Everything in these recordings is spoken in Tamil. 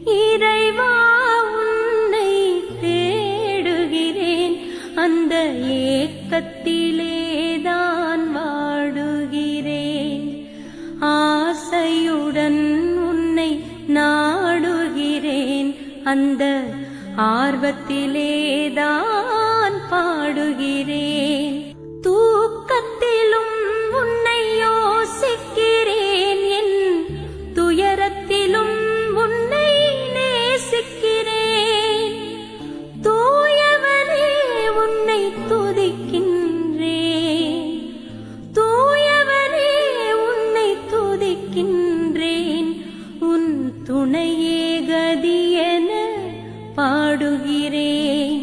இறைவா உன்னை தேடுகிறேன், அந்த ஏக்கத்திலேதான் வாடுகிறேன். ஆசையுடன் உன்னை நாடுகிறேன், அந்த ஆர்வத்திலேதான் பாடுகிறேன். தூக்கத்திலும் உன்னை யோசிக்கிறேன், என் துயரத்திலும் உன்னை நேசிக்கிறேன். தூயவனே உன்னை துதிக்கின்றேன், தூயவனே உன்னை துதிக்கின்றேன். உன் துணையே கதியென பாடுகிறேன்.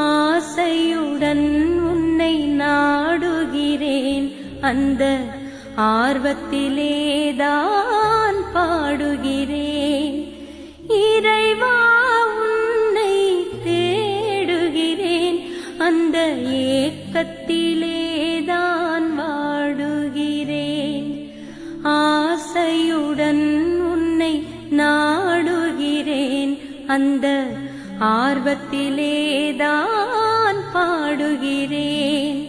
ஆசையுடன் உன்னை நாடுகிறேன், அந்த ஆர்வத்திலேதான் பாடுகிறேன். இறைவா உன்னை தேடுகிறேன், அந்த ஏக்கத்திலேதான் வாடுகிறேன். ஆசையுடன் உன்னை நாடுகிறேன், அந்த ஆர்வத்திலேதான் பாடுகிறேன்.